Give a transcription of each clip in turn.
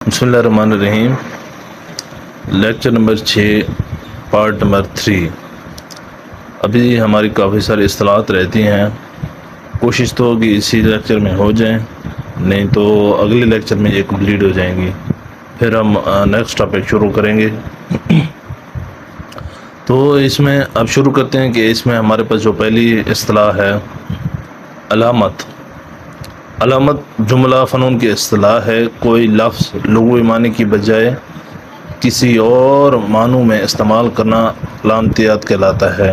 بسم اللہ الرحمن الرحیم۔ Lecture number 6 part number 3۔ ابھی ہماری کافی ساری اصطلاحات رہتی ہیں، کوشش تو ہوگی اسی لیکچر میں ہو جائیں، نہیں تو اگلے لیکچر میں یہ کمپلیٹ ہو جائیں گی، پھر ہم نیکسٹ ٹاپک شروع کریں گے۔ تو اس میں اب شروع کرتے ہیں کہ اس میں ہمارے پاس جو پہلی اصطلاح ہے علامت۔ علامت جملہ فنون کی اصطلاح ہے، کوئی لفظ لغوی معنی کی بجائے کسی اور معنوں میں استعمال کرنا علامتیات کہلاتا ہے۔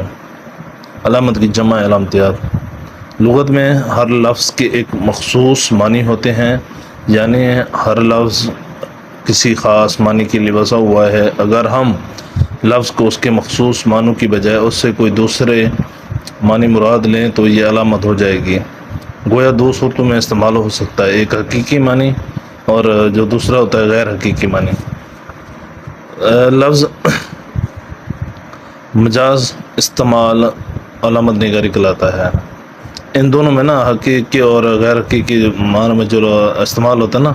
علامت کی جمع علامتیات۔ لغت میں ہر لفظ کے ایک مخصوص معنی ہوتے ہیں، یعنی ہر لفظ کسی خاص معنی کے لیے وضع ہوا ہے۔ اگر ہم لفظ کو اس کے مخصوص معنوں کی بجائے اس سے کوئی دوسرے معنی مراد لیں تو یہ علامت ہو جائے گی۔ گویا دو صورتوں میں استعمال ہو سکتا ہے، ایک حقیقی معنی اور جو دوسرا ہوتا ہے غیر حقیقی معنی۔ لفظ مجاز استعمال علامت نگاری کہلاتا ہے۔ ان دونوں میں نا حقیقی اور غیر حقیقی معنی میں جو استعمال ہوتا ہے نا،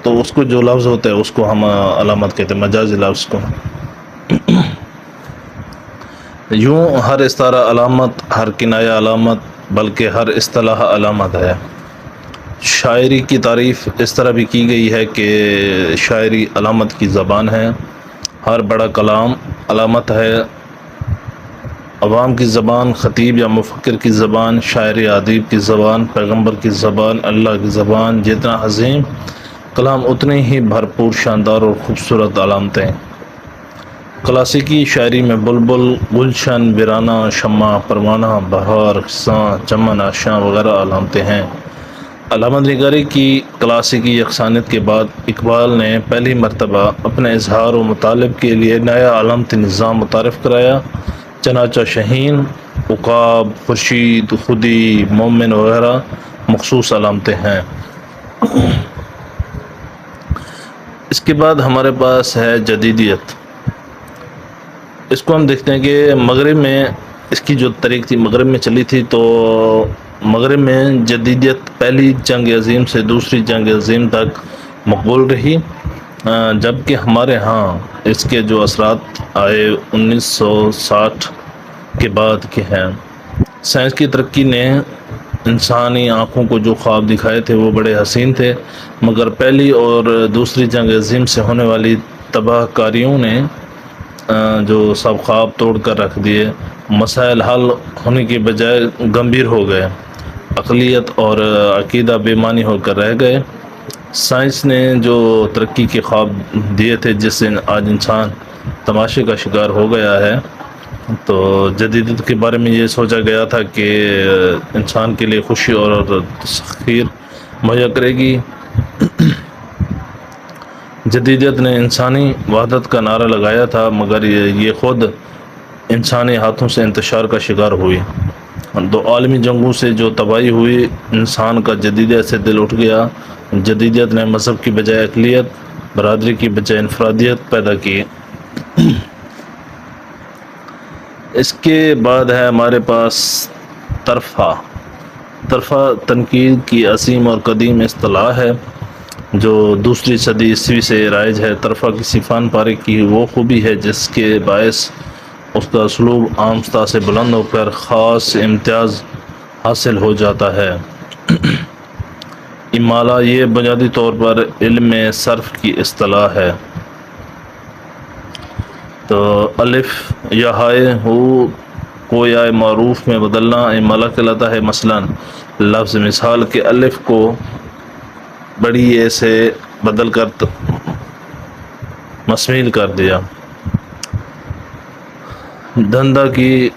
تو اس کو جو لفظ ہوتا ہے اس کو ہم علامت کہتے ہیں، مجازی لفظ کو۔ یوں ہر استعارہ علامت، ہر کنایہ علامت، بلکہ ہر اصطلاح علامت ہے۔ شاعری کی تعریف اس طرح بھی کی گئی ہے کہ شاعری علامت کی زبان ہے، ہر بڑا کلام علامت ہے۔ عوام کی زبان، خطیب یا مفکر کی زبان، شاعر ادیب کی زبان، پیغمبر کی زبان، اللہ کی زبان، جتنا عظیم کلام اتنے ہی بھرپور، شاندار اور خوبصورت علامتیں۔ کلاسیکی شاعری میں بلبل، گلشن، ویرانہ، شمع، پروانہ، بہار، خزاں، چمن، آشیاں وغیرہ علامتیں ہیں۔ علامت نگاری کی کلاسیکی یکسانیت کے بعد اقبال نے پہلی مرتبہ اپنے اظہار و مطالب کے لیے نیا علامتی نظام متعارف کرایا، چنانچہ شاہین، عقاب، خورشید، خودی، مومن وغیرہ مخصوص علامتیں ہیں۔ اس کے بعد ہمارے پاس ہے جدیدیت۔ اس کو ہم دیکھتے ہیں کہ مغرب میں اس کی جو تاریخ تھی، مغرب میں چلی تھی، تو مغرب میں جدیدیت پہلی جنگ عظیم سے دوسری جنگ عظیم تک مقبول رہی، جبکہ ہمارے ہاں اس کے جو اثرات آئے 1960 کے بعد کے ہیں۔ سائنس کی ترقی نے انسانی آنکھوں کو جو خواب دکھائے تھے وہ بڑے حسین تھے، مگر پہلی اور دوسری جنگ عظیم سے ہونے والی تباہ کاریوں نے جو سب خواب توڑ کر رکھ دیے۔ مسائل حل ہونے کے بجائے گمبھیر ہو گئے، عقلیت اور عقیدہ بے معنی ہو کر رہ گئے۔ سائنس نے جو ترقی کے خواب دیے تھے، جس سے آج انسان تماشے کا شکار ہو گیا ہے، تو جدیدیت کے بارے میں یہ سوچا گیا تھا کہ انسان کے لیے خوشی اور تسخیر مہیا کرے گی۔ جدیدیت نے انسانی وحدت کا نعرہ لگایا تھا، مگر یہ خود انسانی ہاتھوں سے انتشار کا شکار ہوئی۔ دو عالمی جنگوں سے جو تباہی ہوئی، انسان کا جدیدیت سے دل اٹھ گیا۔ جدیدیت نے مذہب کی بجائے اقلیت، برادری کی بجائے انفرادیت پیدا کی۔ اس کے بعد ہے ہمارے پاس طرفہ۔ طرفہ تنقید کی عظیم اور قدیم اصطلاح ہے جو دوسری صدی عیسوی سے رائج ہے۔ طرفہ کسی فن پارے کی وہ خوبی ہے جس کے باعث اس کا اسلوب عام سطح سے بلند ہو کر خاص امتیاز حاصل ہو جاتا ہے۔ امالہ یہ بنیادی طور پر علم صرف کی اصطلاح ہے۔ تو الف یا ہائے ہو کو یا معروف میں بدلنا امالہ کہلاتا ہے۔ مثلا لفظ مثال کے الف کو بڑی اے سے بدل کر مسمیل کر دیا۔ دھندہ کی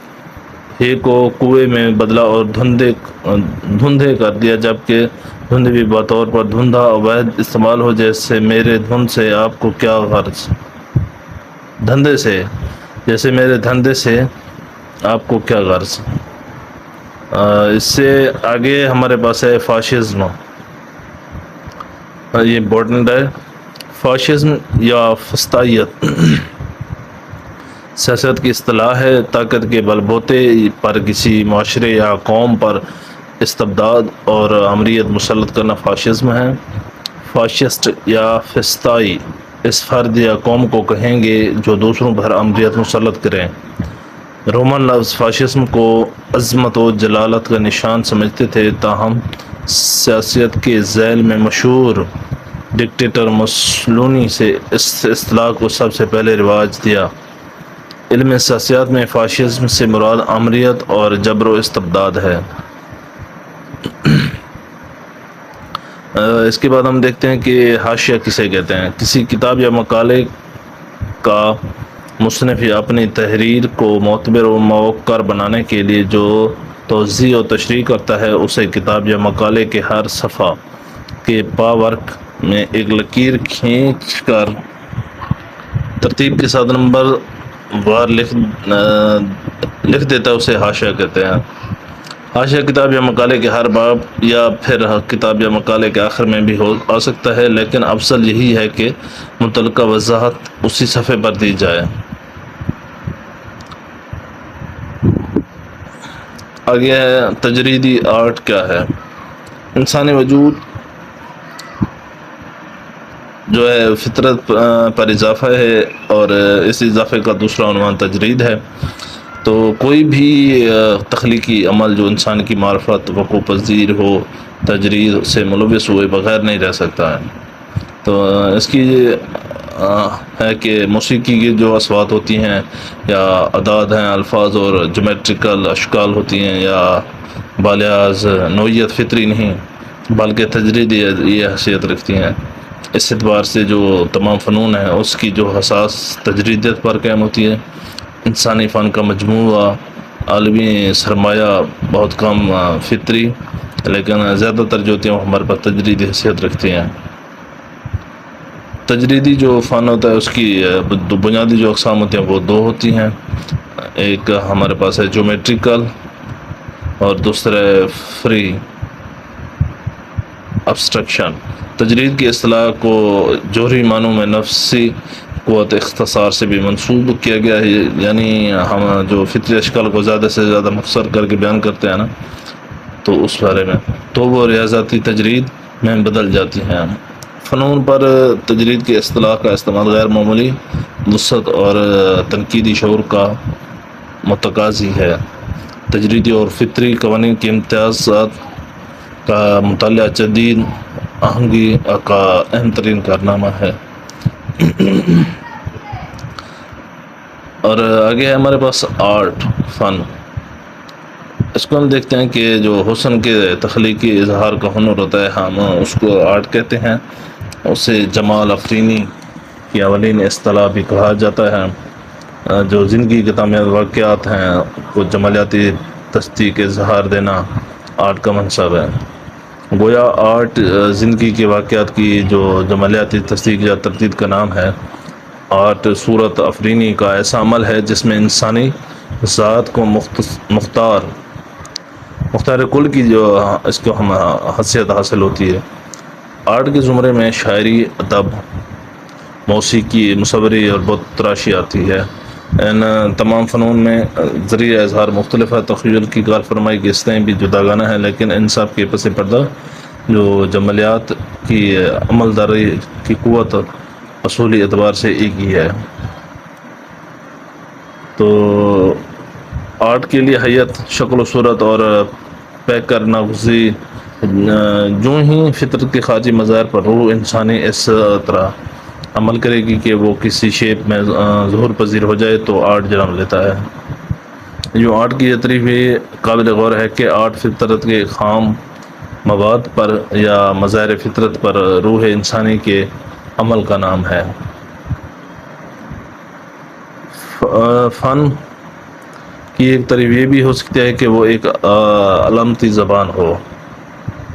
ہے کو کوئے میں بدلا اور دھندے کر دیا، جبکہ دھندے بھی بطور پر دھندہ عوید استعمال ہو، جیسے میرے دھند سے آپ کو کیا غرض۔ دھندے سے، جیسے میرے دھندے سے آپ کو کیا غرض۔ اس سے آگے ہمارے پاس ہے فاشزم۔ یہ امپورٹنٹ ہے۔ فاشزم یا فسطائیت سیاست کی اصطلاح ہے۔ طاقت کے بل بوتے پر کسی معاشرے یا قوم پر استبداد اور آمریت مسلط کرنا فاشزم ہے۔ فاشسٹ یا فسطائی اس فرد یا قوم کو کہیں گے جو دوسروں پر امریت مسلط کریں۔ رومن لفظ فاشسم کو عظمت و جلالت کا نشان سمجھتے تھے، تاہم سیاست کے ذیل میں مشہور ڈکٹیٹر مسولینی سے اس اصطلاح کو سب سے پہلے رواج دیا۔ علم سیاست میں فاشسم سے مراد آمریت اور جبر و استبداد ہے۔ اس کے بعد ہم دیکھتے ہیں کہ حاشیہ کسے کہتے ہیں۔ کسی کتاب یا مقالے کا مصنف یا اپنی تحریر کو معتبر و موقر بنانے کے لیے جو توضیح و تشریح کرتا ہے، اسے کتاب یا مقالے کے ہر صفحہ کے پا ورق میں ایک لکیر کھینچ کر ترتیب کے ساتھ نمبر وار لکھ دیتا ہے، اسے حاشیہ کہتے ہیں۔ حاشیہ کتاب یا مقالے کے ہر باب یا پھر کتاب یا مقالے کے آخر میں بھی آ سکتا ہے، لیکن افضل یہی ہے کہ متعلقہ وضاحت اسی صفحے پر دی جائے۔ آگے ہے تجریدی آرٹ کیا ہے۔ انسانی وجود جو ہے فطرت پر اضافہ ہے، اور اس اضافے کا دوسرا عنوان تجرید ہے۔ تو کوئی بھی تخلیقی عمل جو انسان کی معرفت وقوع پذیر ہو، تجرید سے ملوث ہوئے بغیر نہیں رہ سکتا ہے۔ تو اس کی ہے کہ موسیقی کی جو اصوات ہوتی ہیں یا اعداد ہیں، الفاظ اور جیومیٹریکل اشکال ہوتی ہیں، یا بالحاظ نوعیت فطری نہیں بلکہ تجریدی یہ حیثیت رکھتی ہیں۔ اس اعتبار سے جو تمام فنون ہیں اس کی جو حساس تجریدیت پر قائم ہوتی ہے۔ انسانی فن کا مجموعہ عالمی سرمایہ بہت کم فطری، لیکن زیادہ تر جو ہوتی ہیں وہ ہمارے پاس تجریدی حیثیت رکھتی ہیں۔ تجریدی جو فن ہوتا ہے اس کی بنیادی جو اقسام ہوتی ہیں وہ دو ہوتی ہیں۔ ایک ہمارے پاس ہے جیومیٹریکل اور دوسرا فری ابسٹرکشن۔ تجرید کی اصطلاح کو جوہری معنوں میں نفسی قوت اختصار سے بھی منسوب کیا گیا ہے، یعنی ہم جو فطری اشکال کو زیادہ سے زیادہ مختصر کر کے بیان کرتے ہیں نا، تو اس بارے میں تو وہ ریاضیاتی تجرید میں بدل جاتی ہیں۔ فنون پر تجرید کی اصطلاح کا استعمال غیر معمولی وسعت اور تنقیدی شعور کا متقاضی ہے۔ تجریدی اور فطری قوانین کے امتیازات کا مطالعہ جدید آہنگی کا اہم ترین کارنامہ ہے۔ اور آگے ہے ہمارے پاس آرٹ، فن۔ اس کو ہم دیکھتے ہیں کہ جو حسن کے تخلیقی اظہار کا ہنر ہوتا ہے، ہم اس کو آرٹ کہتے ہیں۔ اسے جمال افرینی کی اولین اصطلاح بھی کہا جاتا ہے۔ جو زندگی کے تمام واقعات ہیں کو جمالیاتی تصدیق اظہار دینا آرٹ کا منصب ہے۔ گویا آرٹ زندگی کے واقعات کی جو جمالیاتی تصدیق یا تردید کا نام ہے۔ آرٹ صورت افرینی کا ایسا عمل ہے جس میں انسانی ذات کو مختار کل کی جو اس کو ہم حیثیت حاصل ہوتی ہے۔ آرٹ کے زمرے میں شاعری، ادب، موسیقی، مصوری اور بت تراشی آتی ہے۔ ان تمام فنون میں ذریعہ اظہار مختلف ہے، تخیل کی کار فرمائی کی سطحیں بھی جداگانہ ہیں، لیکن ان سب کے پس پردہ جو جمالیات کی عمل داری کی قوت اصولی اعتبار سے ایک ہی ہے۔ تو آرٹ کے لیے حیت، شکل و صورت اور پیکر ناگزی جو ہی فطرت کے خارجی مظاہر پر روح انسانی اس طرح عمل کرے گی کہ وہ کسی شیپ میں ظہور پذیر ہو جائے تو آرٹ جنم لیتا ہے۔ جو آرٹ کی یہ تعریف یہ قابل غور ہے کہ آرٹ فطرت کے خام مواد پر یا مظاہر فطرت پر روح انسانی کے عمل کا نام ہے۔ فن کی ایک تعریف یہ بھی ہو سکتی ہے کہ وہ ایک علامتی زبان ہو۔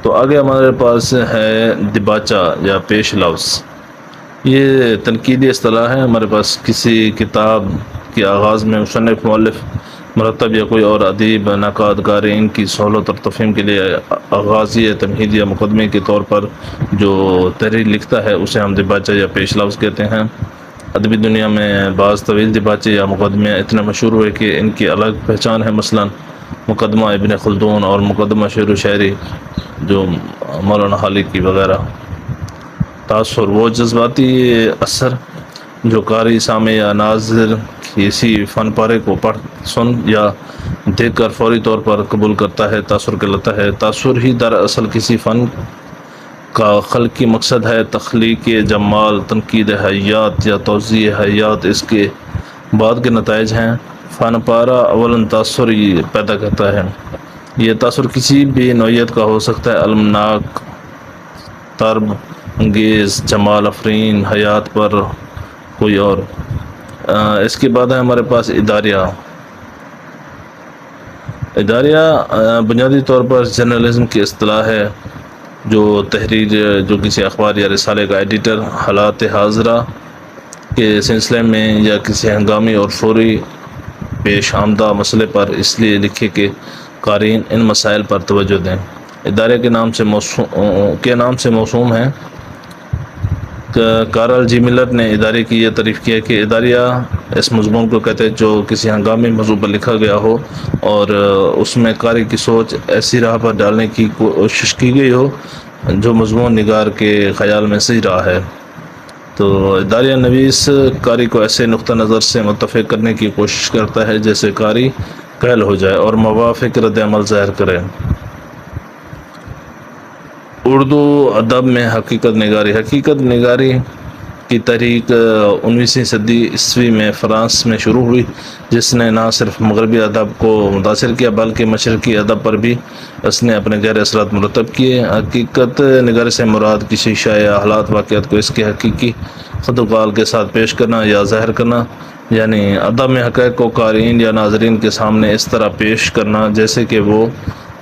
تو آگے ہمارے پاس ہے دباچہ یا پیش لفظ۔ یہ تنقیدی اصطلاح ہے۔ ہمارے پاس کسی کتاب کے آغاز میں مصنف، مؤلف، مرتب یا کوئی اور ادیب، نقاد، قاری ان کی سہولت اور تفہیم کے لیے آغازی تمہید یا مقدمے کے طور پر جو تحریر لکھتا ہے اسے ہم دباچہ یا پیش لفظ کہتے ہیں۔ ادبی دنیا میں بعض طویل دباچے یا مقدمے اتنے مشہور ہوئے کہ ان کی الگ پہچان ہے، مثلا مقدمہ ابن خلدون اور مقدمہ شعر و شاعری جو مولانا حالی کی وغیرہ۔ تاثر وہ جذباتی اثر جو قاری، سامع یا ناظر کسی فن پارے کو پڑھ، سن یا دیکھ کر فوری طور پر قبول کرتا ہے، تاثر کہلاتا ہے۔ تاثر ہی دراصل کسی فن کا خلقی مقصد ہے۔ تخلیق جمال، تنقید حیات یا توضیح حیات اس کے بعد کے نتائج ہیں۔ فن پارہ اولاً تاثر پیدا کرتا ہے۔ یہ تاثر کسی بھی نوعیت کا ہو سکتا ہے، المناک، طرب انگیز، جمال افرین، حیات پر کوئی اور۔ اس کے بعد ہے ہمارے پاس اداریہ۔ اداریہ بنیادی طور پر جرنلزم کی اصطلاح ہے، جو تحریر جو کسی اخبار یا رسالے کا ایڈیٹر حالات حاضرہ کے سلسلے میں یا کسی ہنگامی اور فوری پیش آمدہ مسئلے پر اس لیے لکھے کہ قارئین ان مسائل پر توجہ دیں۔ ادارے کے نام سے موسوم ہیں۔ کارل جی ملر نے ادارے کی یہ تعریف کی ہے کہ اداریہ اس مضمون کو کہتے ہیں جو کسی ہنگامی موضوع پر لکھا گیا ہو اور اس میں قاری کی سوچ ایسی راہ پر ڈالنے کی کوشش کی گئی ہو جو مضمون نگار کے خیال میں صحیح راہ ہے۔ تو اداریہ نویس قاری کو ایسے نقطہ نظر سے متفق کرنے کی کوشش کرتا ہے جیسے قاری قائل ہو جائے اور موافق رد عمل ظاہر کرے۔ اردو ادب میں حقیقت نگاری کی تحریک 19ویں صدی عیسوی میں فرانس میں شروع ہوئی، جس نے نہ صرف مغربی ادب کو متاثر کیا بلکہ مشرقی ادب پر بھی اس نے اپنے گہرے اثرات مرتب کیے۔ حقیقت نگاری سے مراد کسی شے یا حالات واقعات کو اس کے حقیقی خد و قال کے ساتھ پیش کرنا یا ظاہر کرنا، یعنی ادب میں حقائق کو قارئین یا ناظرین کے سامنے اس طرح پیش کرنا جیسے کہ وہ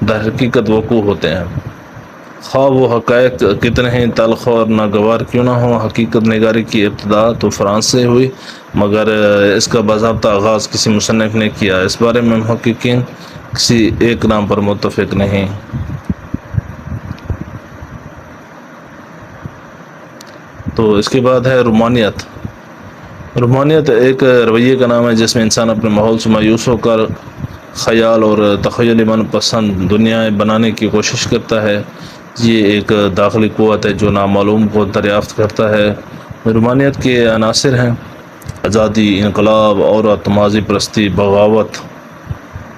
در حقیقت وقوع ہوتے ہیں، خواہ وہ حقائق کتنے ہی تلخ اور ناگوار کیوں نہ ہوں۔ حقیقت نگاری کی ابتدا تو فرانس سے ہوئی، مگر اس کا باضابطہ آغاز کسی مصنف نے کیا، اس بارے میں محققین کسی ایک نام پر متفق نہیں۔ تو اس کے بعد ہے رومانیت۔ رومانیت ایک رویے کا نام ہے جس میں انسان اپنے ماحول سے مایوس ہو کر خیال اور تخیلی من پسند دنیائیں بنانے کی کوشش کرتا ہے۔ یہ ایک داخلی قوت ہے جو نامعلوم کو دریافت کرتا ہے۔ رومانیت کے عناصر ہیں آزادی، انقلاب، عورت، ماضی پرستی، بغاوت،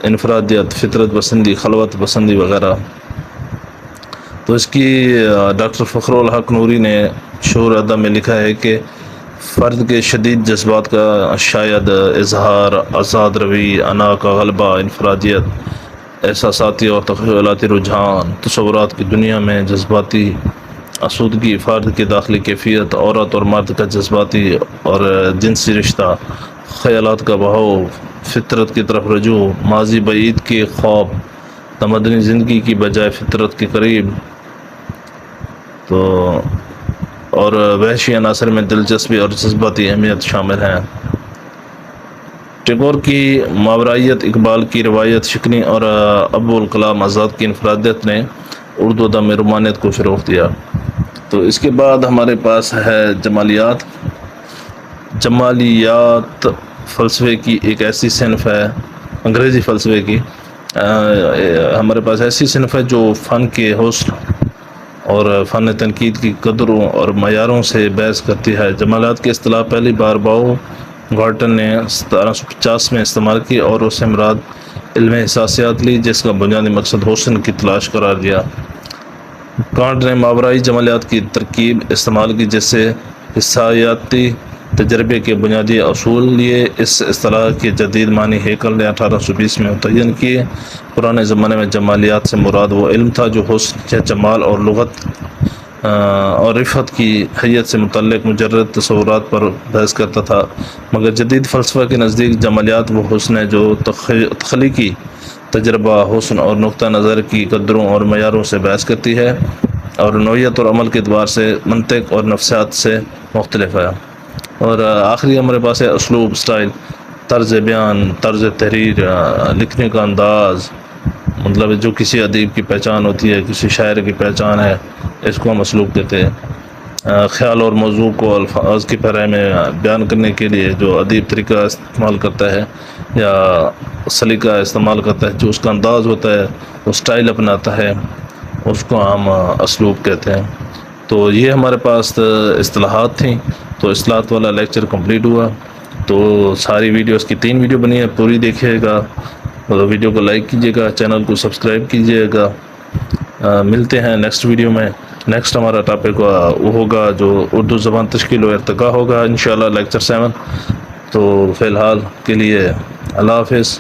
انفرادیت، فطرت پسندی، خلوت پسندی وغیرہ۔ تو اس کی ڈاکٹر فخر الحق نوری نے شعور ادب میں لکھا ہے کہ فرد کے شدید جذبات کا شاید اظہار، آزاد روی، انا کا غلبہ، انفرادیت، احساساتی اور تخیلاتی رجحان، تصورات کی دنیا میں جذباتی آسودگی، فرد کی داخلی کیفیت، عورت اور مرد کا جذباتی اور جنسی رشتہ، خیالات کا بہاؤ، فطرت کی طرف رجوع، ماضی بعید کے خواب، تمدنی زندگی کی بجائے فطرت کے قریب، تو اور وحشی عناصر میں دلچسپی اور جذباتی اہمیت شامل ہیں۔ ٹیگور کی ماورائیت، اقبال کی روایت شکنی اور ابوالکلام آزاد کی انفرادیت نے اردو ادب میں رومانیت کو فروغ دیا۔ تو اس کے بعد ہمارے پاس ہے جمالیات۔ جمالیات فلسفے کی ایک ایسی صنف ہے، انگریزی فلسفے کی ہمارے پاس ایسی صنف ہے جو فن کے حسن اور فن تنقید کی قدروں اور معیاروں سے بحث کرتی ہے۔ جمالیات کی اصطلاح پہلی بار باؤ گارٹن نے 1750 میں استعمال کی اور اس سے مراد علم احساسیات لی جس کا بنیادی مقصد حسن کی تلاش قرار دیا۔ کانٹ نے ماورائی جمالیات کی ترکیب استعمال کی جس سے حسیاتی تجربے کے بنیادی اصول لیے۔ اس اصطلاح کے جدید معنی ہیکل نے 1820 میں متعین کیے۔ پرانے زمانے میں جمالیات سے مراد وہ علم تھا جو حسن یا جمال اور لغت اور رفعت کی حیت سے متعلق مجرد تصورات پر بحث کرتا تھا، مگر جدید فلسفہ کے نزدیک جمالیات وہ حسن ہے جو تخلیقی تجربہ، حسن اور نقطہ نظر کی قدروں اور معیاروں سے بحث کرتی ہے اور نوعیت اور عمل کے اعتبار سے منطق اور نفسیات سے مختلف ہے۔ اور آخری ہمارے پاس ہے اسلوب، سٹائل، طرز بیان، طرز تحریر، لکھنے کا انداز، مطلب جو کسی ادیب کی پہچان ہوتی ہے، کسی شاعر کی پہچان ہے، اس کو ہم اسلوب کہتے ہیں۔ خیال اور موضوع کو الفاظ کی پیرائی میں بیان کرنے کے لیے جو ادیب طریقہ استعمال کرتا ہے یا سلیقہ استعمال کرتا ہے، جو اس کا انداز ہوتا ہے، وہ سٹائل اپناتا ہے، اس کو ہم اسلوب کہتے ہیں۔ تو یہ ہمارے پاس اصطلاحات تھیں، تو اصطلاحات والا لیکچر کمپلیٹ ہوا. تو ساری ویڈیوز کی 3 ویڈیو بنی ہے، پوری دیکھیے گا اور ویڈیو کو لائک کیجیے گا، چینل کو سبسکرائب کیجیے گا. ملتے ہیں نیکسٹ ویڈیو میں. نیکسٹ ہمارا ٹاپک وہ ہوگا جو اردو زبان تشکیل و ارتقاء ہوگا انشاءاللہ لیکچر 7. تو فی الحال کے لیے اللہ حافظ.